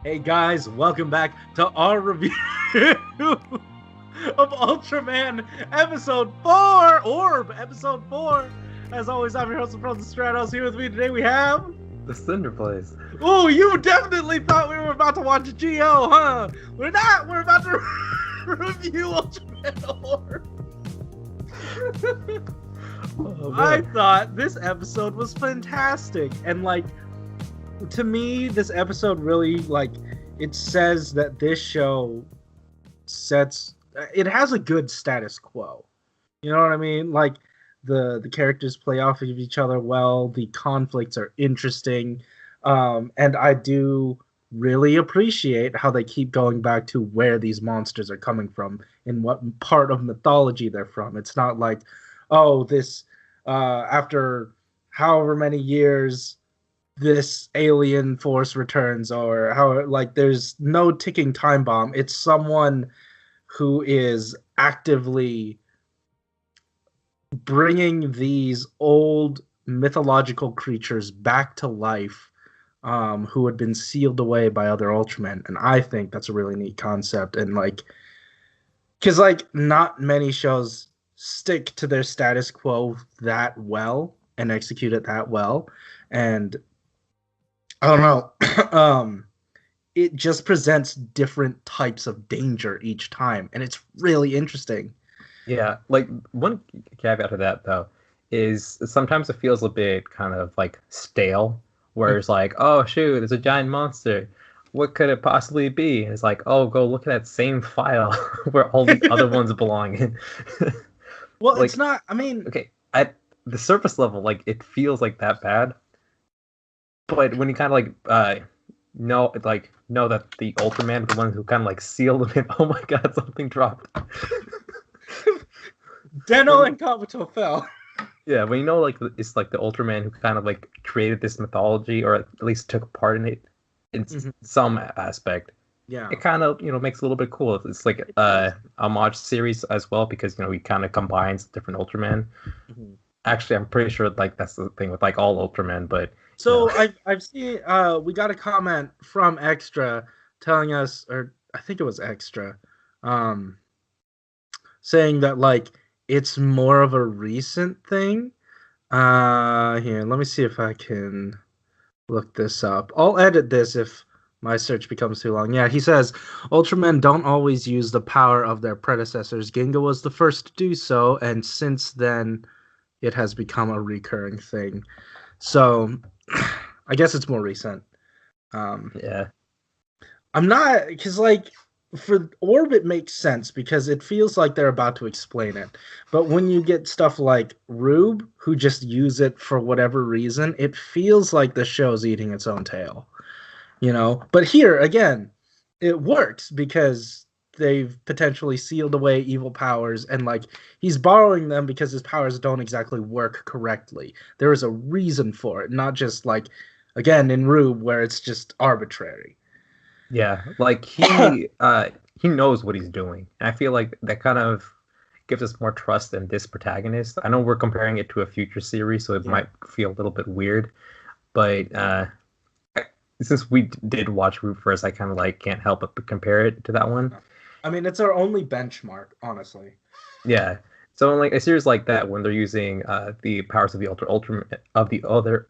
Hey guys, welcome back to our review of Ultraman Episode 4, Orb Episode 4. As always, I'm your host, Frozen Stratos. Here with me today we have... The Cinder Blaze. Oh, you definitely thought we were about to watch Geo, huh? We're not! We're about to review Ultraman Orb. Oh, I thought this episode was fantastic. And, like, to me, this episode really, like, it says that this show it has a good status quo. You know what I mean? Like, the characters play off of each other well, the conflicts are interesting, and I do really appreciate how they keep going back to where these monsters are coming from and what part of mythology they're from. It's not like, oh, this, after however many years this alien force returns, or how, like, there's no ticking time bomb. It's someone who is actively bringing these old mythological creatures back to life, who had been sealed away by other Ultramen. And I think that's a really neat concept. And, like, because, like, not many shows stick to their status quo that well and execute it that well. And I don't know. It just presents different types of danger each time, and it's really interesting. Yeah, like one caveat to that though is sometimes it feels a bit kind of like stale, where it's like, oh shoot, there's a giant monster. What could it possibly be? And it's like, oh, go look at that same file where all the other ones belong in. Well, Like, it's not. I mean, okay, at the surface level, like it feels like that bad, but when you kind of like know that the Ultraman, the one who kind of like sealed them in, oh my god, something dropped. Deno and Kabuto fell. Yeah, when you know like it's like the Ultraman who kind of like created this mythology, or at least took part in it in some aspect. Yeah, It kind of makes it a little bit cool. It's like homage series as well, because he kind of combines different Ultraman. Actually, I'm pretty sure like that's the thing with like all Ultraman, but so I've seen we got a comment from Extra telling us, or I think it was Extra, saying that, like, it's more of a recent thing. Here, let me see if I can look this up. I'll edit this if my search becomes too long. Yeah, he says Ultramen don't always use the power of their predecessors. Ginga was the first to do so, and since then it has become a recurring thing. So I guess it's more recent. yeah. I'm not, because, like, for Orb it makes sense because it feels like they're about to explain it. But when you get stuff like Rube, who just use it for whatever reason, it feels like the show's eating its own tail. But here, again, it works because they've potentially sealed away evil powers, and, like, he's borrowing them because his powers don't exactly work correctly. There is a reason for it, not just, like, again, in Rube, where it's just arbitrary. Yeah, like he knows what he's doing. And I feel like that kind of gives us more trust in this protagonist. I know we're comparing it to a future series, so it might feel a little bit weird, but since we did watch Root first, I kind of like can't help but compare it to that one. I mean, it's our only benchmark, honestly. Yeah. So in like a series like that, when they're using the powers of the other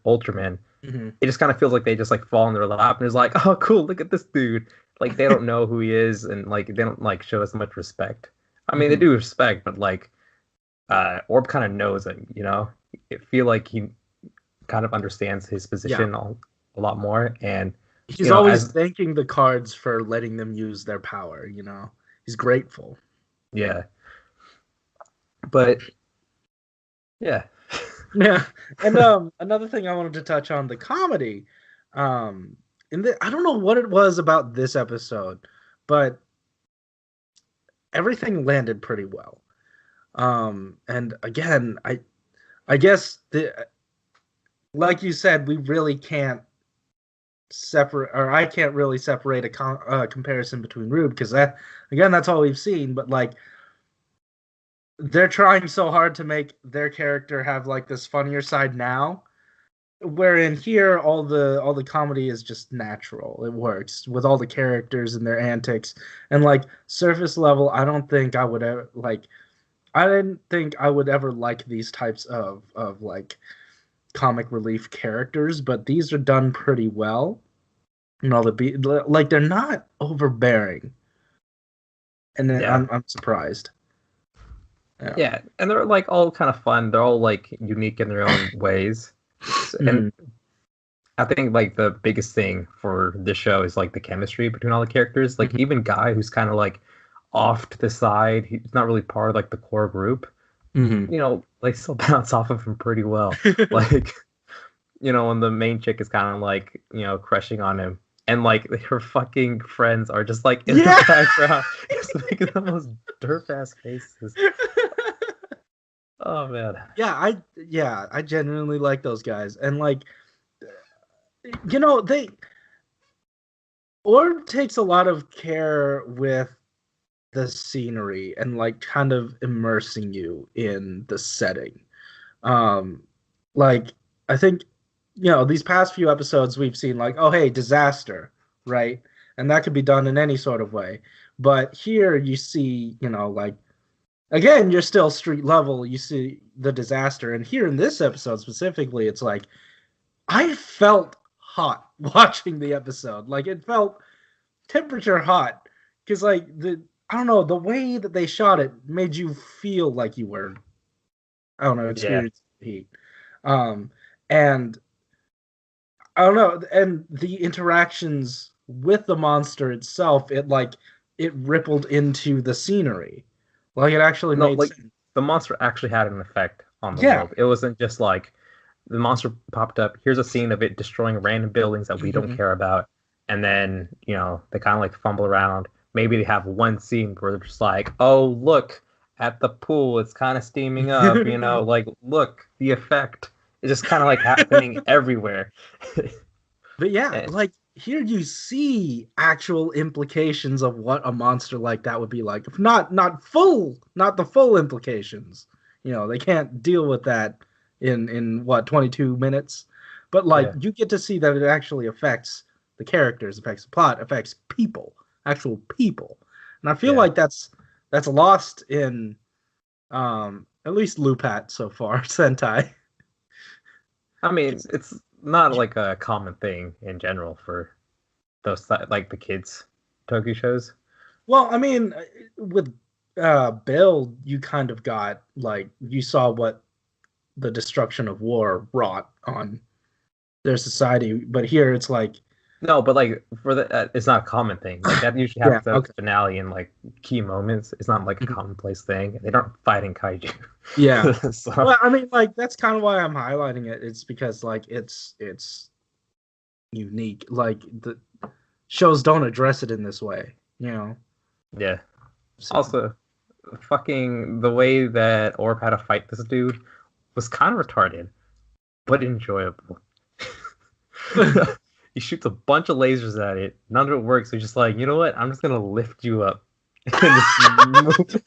Ultraman, it just kind of feels like they just like fall in their lap and it's like, oh cool, look at this dude. Like they don't know who he is, and like they don't like show us much respect. I mean, they do respect, but like Orb kind of knows him, I feel like he kind of understands his position a lot more, and he's always thanking the cards for letting them use their power. He's grateful. Yeah, but yeah. And another thing I wanted to touch on, the comedy. I don't know what it was about this episode, but everything landed pretty well. And again, I guess like you said, we really can't separate, or I can't really separate a comparison between Rube, because that's all we've seen. But, like, they're trying so hard to make their character have, like, this funnier side now, wherein here all the comedy is just natural. It works with all the characters and their antics, and like surface level, I don't think I would ever like. I didn't think I would ever like these types of like comic relief characters, but these are done pretty well. You know, like they're not overbearing, and then I'm surprised. Yeah, and they're like all kind of fun. They're all like unique in their own ways. And I think like the biggest thing for this show is like the chemistry between all the characters. Like even Guy, who's kind of like off to the side, he's not really part of like the core group. You know, like still bounce off of him pretty well. Like, you know, when the main chick is kind of like, you know, crushing on him, and like her fucking friends are just like in the background, just making the most derp ass faces. Oh man. Yeah, I genuinely like those guys, and like, you know, Orb takes a lot of care with the scenery and like kind of immersing you in the setting. Like I think, you know, these past few episodes we've seen like, oh hey, disaster, right? And that could be done in any sort of way. But here you see, you know, like again, you're still street level, you see the disaster, and here in this episode specifically, it's like I felt hot watching the episode. Like it felt temperature hot. Because like I don't know, the way that they shot it made you feel like you were, I don't know, experiencing heat. And I don't know, and the interactions with the monster itself, it rippled into the scenery. Like it actually made sense. The monster actually had an effect on the world. It wasn't just like the monster popped up, here's a scene of it destroying random buildings that we don't care about, and then, you know, they kind of like fumble around. Maybe they have one scene where they're just like, oh, look at the pool. It's kind of steaming up, you know, like, look, the effect is just kind of like happening everywhere. But yeah, like here you see actual implications of what a monster like that would be like. If not the full implications. You know, they can't deal with that in what, 22 minutes. But like you get to see that it actually affects the characters, affects the plot, affects people. Actual people, and I feel like that's lost in at least Lupat so far, Sentai. I mean, it's not like a common thing in general for those like the kids Toku shows. Well, I mean, with Build, you kind of got like you saw what the destruction of war wrought on their society, but here it's like. No, but like for the it's not a common thing. Like that usually happens at the finale in like key moments. It's not like a commonplace thing. They don't fight in kaiju. Yeah. So. Well, I mean, like that's kind of why I'm highlighting it. It's because like it's unique. Like the shows don't address it in this way. You know. Yeah. So. Also, fucking the way that Orb had to fight this dude was kind of retarded, but enjoyable. He shoots a bunch of lasers at it. None of it works. So he's just like, you know what? I'm just gonna lift you up. And just move it.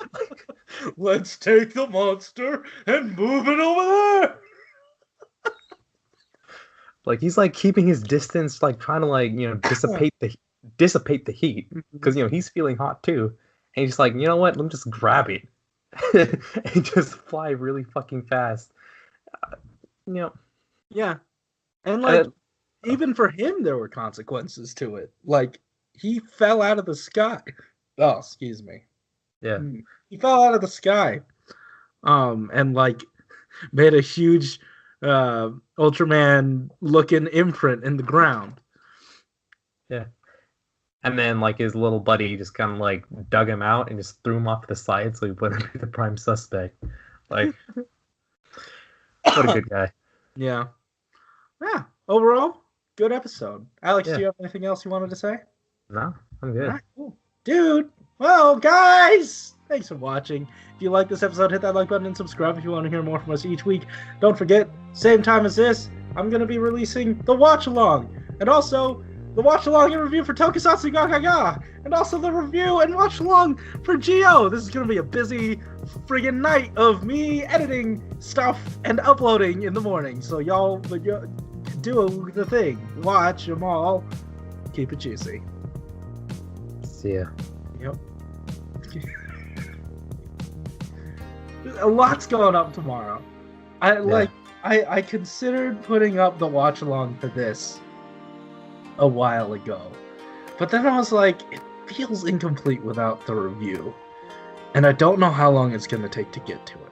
Let's take the monster and move it over there. Like he's like keeping his distance, like trying to like, you know, dissipate the heat because, you know, he's feeling hot too. And he's just like, you know what? Let me just grab it and just fly really fucking fast. You know. Yeah, and like. Even for him, there were consequences to it. Like, he fell out of the sky. Oh, excuse me. Yeah. He fell out of the sky. And, like, made a huge Ultraman-looking imprint in the ground. Yeah. And then, like, his little buddy just kind of, like, dug him out and just threw him off the side so he wouldn't be the prime suspect. Like, what a good guy. Yeah. Yeah. Overall, good episode. Alex, do you have anything else you wanted to say? No, I'm good. All right, cool. Dude, well, guys, thanks for watching. If you like this episode, hit that like button and subscribe if you want to hear more from us each week. Don't forget, same time as this, I'm going to be releasing the Watch Along, and also the Watch Along and review for Tokusatsu Gagaga, and also the review and Watch Along for Geo. This is going to be a busy friggin' night of me editing stuff and uploading in the morning. So y'all do the thing. Watch them all. Keep it juicy. See ya. Yep. A lot's going up tomorrow. I considered putting up the watch along for this a while ago, but then I was like, it feels incomplete without the review, and I don't know how long it's going to take to get to it.